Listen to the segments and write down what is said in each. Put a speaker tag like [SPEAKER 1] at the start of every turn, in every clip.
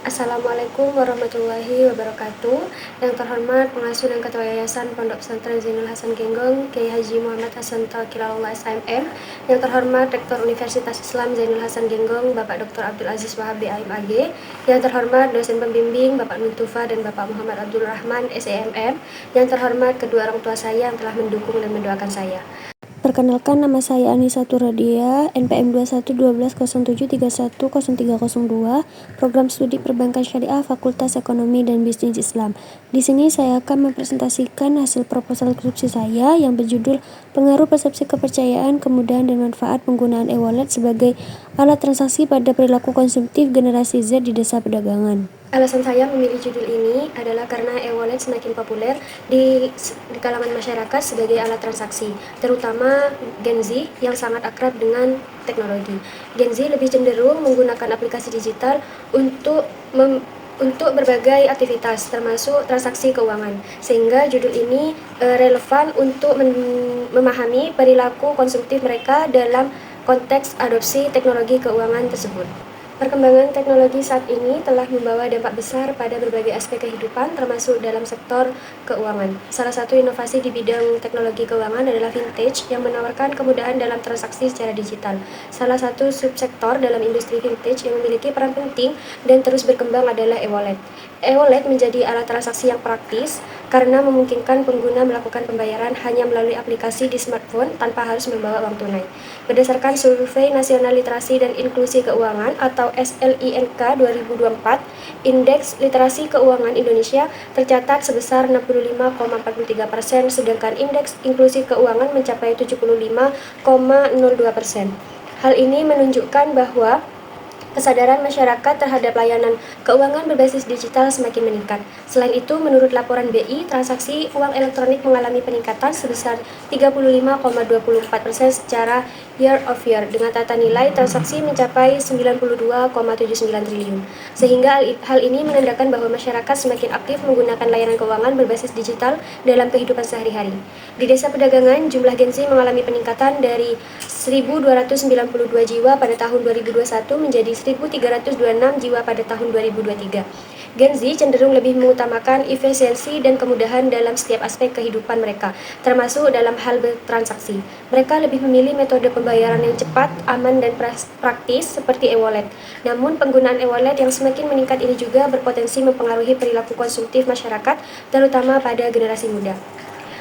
[SPEAKER 1] Assalamualaikum warahmatullahi wabarakatuh. Yang terhormat Pengasuh dan Ketua Yayasan Pondok Pesantren Zainul Hasan Genggong, Kiai Haji Muhammad Hasan Tauhidillah SMM. Yang terhormat Rektor Universitas Islam Zainul Hasan Genggong, Bapak Dr. Abdul Aziz Wahab BAIMAG. Yang terhormat dosen pembimbing Bapak Nuntufa dan Bapak Muhammad Abdul Rahman SEMM. Yang terhormat kedua orang tua saya yang telah mendukung dan mendoakan saya.
[SPEAKER 2] Perkenalkan, nama saya Anissa Turadia, NPM 211207310302, Program Studi Perbankan Syariah, Fakultas Ekonomi dan Bisnis Islam. Di sini saya akan mempresentasikan hasil proposal skripsi saya yang berjudul Pengaruh Persepsi Kepercayaan, Kemudahan dan Manfaat Penggunaan e-wallet sebagai alat transaksi pada perilaku konsumtif generasi Z di desa perdagangan.
[SPEAKER 1] Alasan saya memilih judul ini adalah karena e-wallet semakin populer di kalangan masyarakat sebagai alat transaksi, terutama Gen Z yang sangat akrab dengan teknologi. Gen Z lebih cenderung menggunakan aplikasi digital untuk berbagai aktivitas, termasuk transaksi keuangan, sehingga judul ini relevan untuk memahami perilaku konsumtif mereka dalam konteks adopsi teknologi keuangan tersebut. Perkembangan teknologi saat ini telah membawa dampak besar pada berbagai aspek kehidupan, termasuk dalam sektor keuangan. Salah satu inovasi di bidang teknologi keuangan adalah vintage yang menawarkan kemudahan dalam transaksi secara digital. Salah satu subsektor dalam industri vintage yang memiliki peran penting dan terus berkembang adalah e-wallet. E-wallet menjadi alat transaksi yang praktis karena memungkinkan pengguna melakukan pembayaran hanya melalui aplikasi di smartphone tanpa harus membawa uang tunai. Berdasarkan Survei Nasional Literasi dan Inklusi Keuangan atau SLINK 2024, Indeks Literasi Keuangan Indonesia tercatat sebesar 65,43%, sedangkan Indeks Inklusi Keuangan mencapai 75,02%. Hal ini menunjukkan bahwa kesadaran masyarakat terhadap layanan keuangan berbasis digital semakin meningkat. Selain itu, menurut laporan BI, transaksi uang elektronik mengalami peningkatan sebesar 35,24% secara year of year, dengan tata nilai transaksi mencapai 92,79 triliun. Sehingga hal ini menandakan bahwa masyarakat semakin aktif menggunakan layanan keuangan berbasis digital dalam kehidupan sehari-hari. Di desa perdagangan, jumlah Gen Z mengalami peningkatan dari 1.292 jiwa pada tahun 2021 menjadi 1.326 jiwa pada tahun 2023. Gen Z cenderung lebih mengutamakan efisiensi dan kemudahan dalam setiap aspek kehidupan mereka, termasuk dalam hal bertransaksi. Mereka lebih memilih metode pembayaran yang cepat, aman, dan praktis seperti e-wallet. Namun, penggunaan e-wallet yang semakin meningkat ini juga berpotensi mempengaruhi perilaku konsumtif masyarakat, terutama pada generasi muda.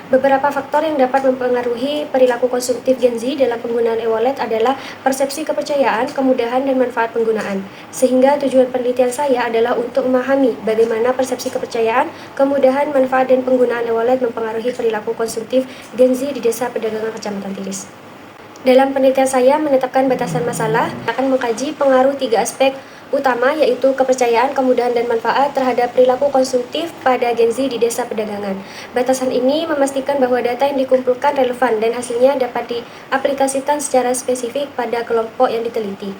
[SPEAKER 1] Beberapa faktor yang dapat mempengaruhi perilaku konsumtif Gen Z dalam penggunaan e-wallet adalah persepsi kepercayaan, kemudahan, dan manfaat penggunaan. Sehingga tujuan penelitian saya adalah untuk memahami bagaimana persepsi kepercayaan, kemudahan, manfaat, dan penggunaan e-wallet mempengaruhi perilaku konsumtif Gen Z di desa perdagangan Kecamatan Tilis. Dalam penelitian saya menetapkan batasan masalah, akan mengkaji pengaruh 3 aspek utama, yaitu kepercayaan, kemudahan, dan manfaat terhadap perilaku konsumtif pada Gen Z di desa perdagangan. Batasan ini memastikan bahwa data yang dikumpulkan relevan dan hasilnya dapat diaplikasikan secara spesifik pada kelompok yang diteliti.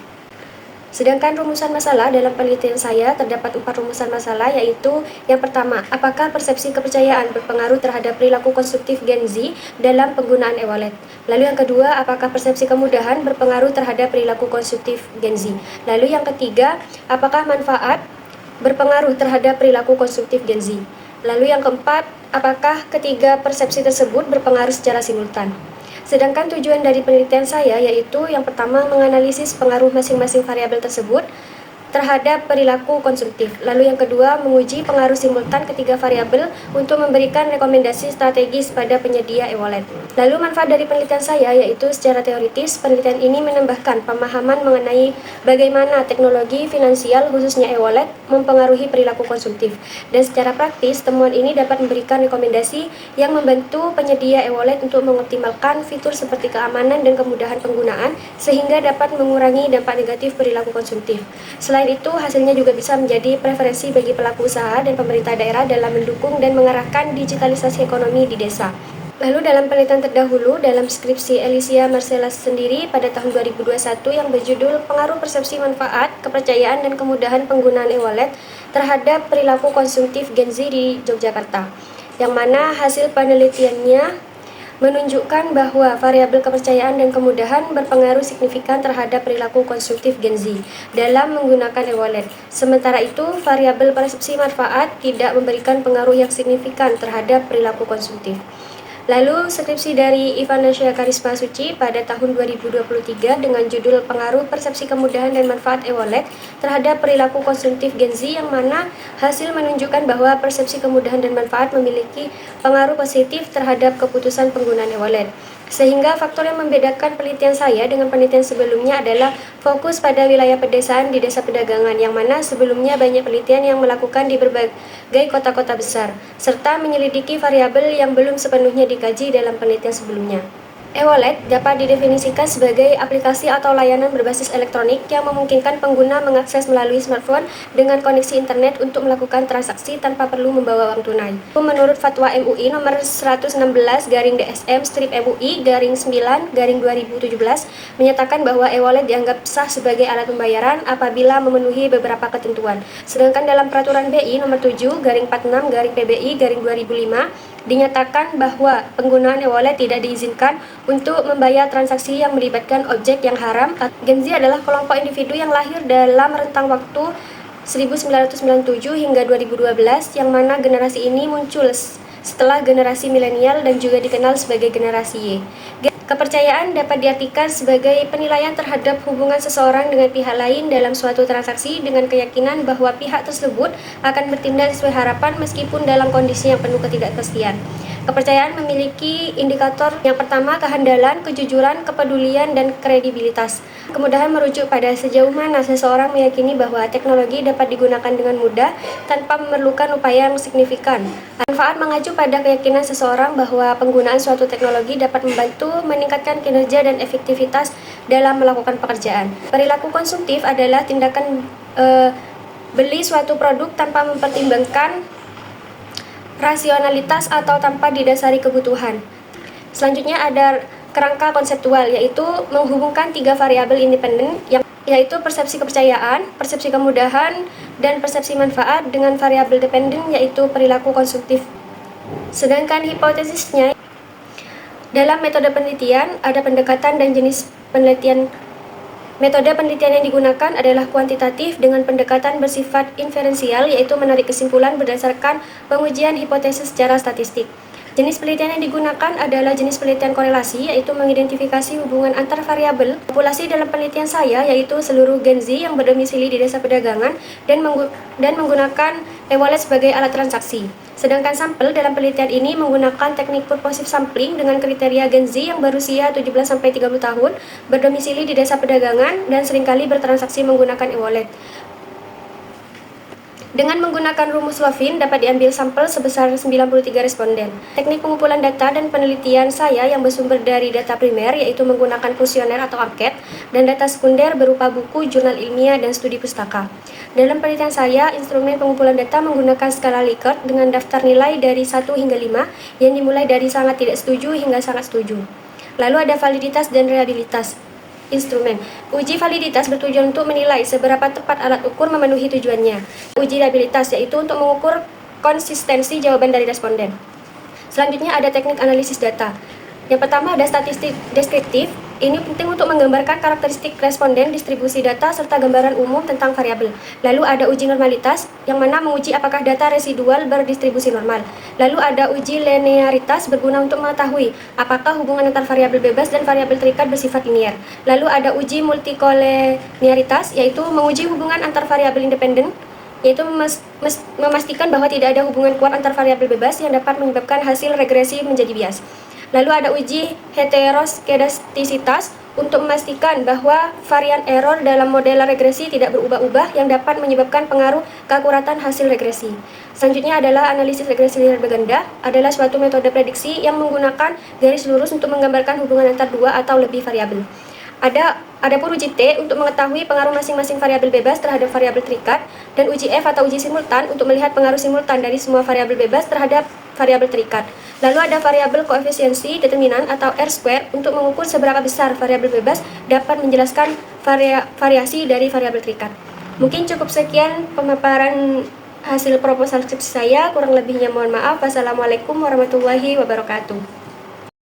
[SPEAKER 1] Sedangkan rumusan masalah dalam penelitian saya terdapat 4 rumusan masalah, yaitu yang pertama, apakah persepsi kepercayaan berpengaruh terhadap perilaku konsumtif Gen Z dalam penggunaan e-wallet? Lalu yang kedua, apakah persepsi kemudahan berpengaruh terhadap perilaku konsumtif Gen Z? Lalu yang ketiga, apakah manfaat berpengaruh terhadap perilaku konsumtif Gen Z? Lalu yang keempat, apakah ketiga persepsi tersebut berpengaruh secara simultan? Sedangkan tujuan dari penelitian saya yaitu yang pertama, menganalisis pengaruh masing-masing variabel tersebut terhadap perilaku konsumtif. Lalu yang kedua, menguji pengaruh simultan ketiga variabel untuk memberikan rekomendasi strategis pada penyedia e-wallet. Lalu manfaat dari penelitian saya yaitu secara teoritis, penelitian ini menambahkan pemahaman mengenai bagaimana teknologi finansial khususnya e-wallet mempengaruhi perilaku konsumtif. Dan secara praktis, temuan ini dapat memberikan rekomendasi yang membantu penyedia e-wallet untuk mengoptimalkan fitur seperti keamanan dan kemudahan penggunaan sehingga dapat mengurangi dampak negatif perilaku konsumtif. Selain itu, hasilnya juga bisa menjadi preferensi bagi pelaku usaha dan pemerintah daerah dalam mendukung dan mengarahkan digitalisasi ekonomi di desa. Lalu dalam penelitian terdahulu, dalam skripsi Alicia Marcella sendiri pada tahun 2021 yang berjudul Pengaruh Persepsi Manfaat, Kepercayaan, dan Kemudahan Penggunaan e-wallet terhadap Perilaku Konsumtif Gen Z di Yogyakarta, yang mana hasil penelitiannya menunjukkan bahwa variabel kepercayaan dan kemudahan berpengaruh signifikan terhadap perilaku konsumtif Gen Z dalam menggunakan e-wallet. Sementara itu, variabel persepsi manfaat tidak memberikan pengaruh yang signifikan terhadap perilaku konsumtif. Lalu, skripsi dari Ivanasya Karisma Suci pada tahun 2023 dengan judul Pengaruh Persepsi Kemudahan dan Manfaat e-wallet terhadap Perilaku Konsumtif Gen Z, yang mana hasil menunjukkan bahwa persepsi kemudahan dan manfaat memiliki pengaruh positif terhadap keputusan penggunaan e-wallet. Sehingga faktor yang membedakan penelitian saya dengan penelitian sebelumnya adalah fokus pada wilayah pedesaan di desa pedagangan, yang mana sebelumnya banyak penelitian yang melakukan di berbagai kota-kota besar, serta menyelidiki variabel yang belum sepenuhnya dikaji dalam penelitian sebelumnya. E-wallet dapat didefinisikan sebagai aplikasi atau layanan berbasis elektronik yang memungkinkan pengguna mengakses melalui smartphone dengan koneksi internet untuk melakukan transaksi tanpa perlu membawa uang tunai. Menurut Fatwa MUI nomor 116/DSM-MUI-9/2017 menyatakan bahwa e-wallet dianggap sah sebagai alat pembayaran apabila memenuhi beberapa ketentuan. Sedangkan dalam Peraturan BI nomor 7/46/PBI/2005 dinyatakan bahwa penggunaan e-wallet tidak diizinkan untuk membayar transaksi yang melibatkan objek yang haram. Gen Z adalah kelompok individu yang lahir dalam rentang waktu 1997 hingga 2012, yang mana generasi ini muncul setelah generasi milenial dan juga dikenal sebagai generasi Y. Kepercayaan dapat diartikan sebagai penilaian terhadap hubungan seseorang dengan pihak lain dalam suatu transaksi dengan keyakinan bahwa pihak tersebut akan bertindak sesuai harapan meskipun dalam kondisi yang penuh ketidakpastian. Kepercayaan memiliki indikator yang pertama, kehandalan, kejujuran, kepedulian, dan kredibilitas. Kemudahan merujuk pada sejauh mana seseorang meyakini bahwa teknologi dapat digunakan dengan mudah tanpa memerlukan upaya yang signifikan. Manfaat mengacu pada keyakinan seseorang bahwa penggunaan suatu teknologi dapat membantu meningkatkan kinerja dan efektivitas dalam melakukan pekerjaan. Perilaku konsumtif adalah tindakan beli suatu produk tanpa mempertimbangkan rasionalitas atau tanpa didasari kebutuhan. Selanjutnya ada kerangka konseptual, yaitu menghubungkan tiga variabel independen, yaitu persepsi kepercayaan, persepsi kemudahan, dan persepsi manfaat dengan variabel dependen, yaitu perilaku konsumtif. Sedangkan hipotesisnya, dalam metode penelitian ada pendekatan dan jenis penelitian. Metode penelitian yang digunakan adalah kuantitatif dengan pendekatan bersifat inferensial, yaitu menarik kesimpulan berdasarkan pengujian hipotesis secara statistik. Jenis penelitian yang digunakan adalah jenis penelitian korelasi, yaitu mengidentifikasi hubungan antar variabel populasi. Dalam penelitian saya, yaitu seluruh Gen Z yang berdomisili di desa pedagangan dan menggunakan e-wallet sebagai alat transaksi. Sedangkan sampel dalam penelitian ini menggunakan teknik purposive sampling dengan kriteria Gen Z yang berusia 17-30 tahun, berdomisili di desa pedagangan, dan seringkali bertransaksi menggunakan e-wallet. Dengan menggunakan rumus Lovin dapat diambil sampel sebesar 93 responden. Teknik pengumpulan data dan penelitian saya yang bersumber dari data primer, yaitu menggunakan kuesioner atau angket, dan data sekunder berupa buku, jurnal ilmiah, dan studi pustaka. Dalam penelitian saya, instrumen pengumpulan data menggunakan skala Likert dengan daftar nilai dari 1 hingga 5 yang dimulai dari sangat tidak setuju hingga sangat setuju. Lalu ada validitas dan reliabilitas instrumen. Uji validitas bertujuan untuk menilai seberapa tepat alat ukur memenuhi tujuannya. Uji reliabilitas yaitu untuk mengukur konsistensi jawaban dari responden. Selanjutnya ada teknik analisis data. Yang pertama ada statistik deskriptif. Ini penting untuk menggambarkan karakteristik responden, distribusi data, serta gambaran umum tentang variabel. Lalu ada uji normalitas, yang mana menguji apakah data residual berdistribusi normal. Lalu ada uji linearitas, berguna untuk mengetahui apakah hubungan antar variabel bebas dan variabel terikat bersifat linear. Lalu ada uji multikoleniaritas, yaitu menguji hubungan antar variabel independen, yaitu memastikan bahwa tidak ada hubungan kuat antar variabel bebas yang dapat menyebabkan hasil regresi menjadi bias. Lalu ada uji heteroskedastisitas untuk memastikan bahwa varian error dalam model regresi tidak berubah-ubah yang dapat menyebabkan pengaruh keakuratan hasil regresi. Selanjutnya adalah analisis regresi linear berganda, adalah suatu metode prediksi yang menggunakan garis lurus untuk menggambarkan hubungan antar dua atau lebih variabel. Adapun uji T untuk mengetahui pengaruh masing-masing variabel bebas terhadap variabel terikat, dan uji F atau uji simultan untuk melihat pengaruh simultan dari semua variabel bebas terhadap variabel terikat. Lalu ada variabel koefisiensi determinan atau R-square untuk mengukur seberapa besar variabel bebas dapat menjelaskan variasi dari variabel terikat. Mungkin cukup sekian pemaparan hasil proposal skripsi saya, kurang lebihnya mohon maaf. Wassalamualaikum warahmatullahi wabarakatuh.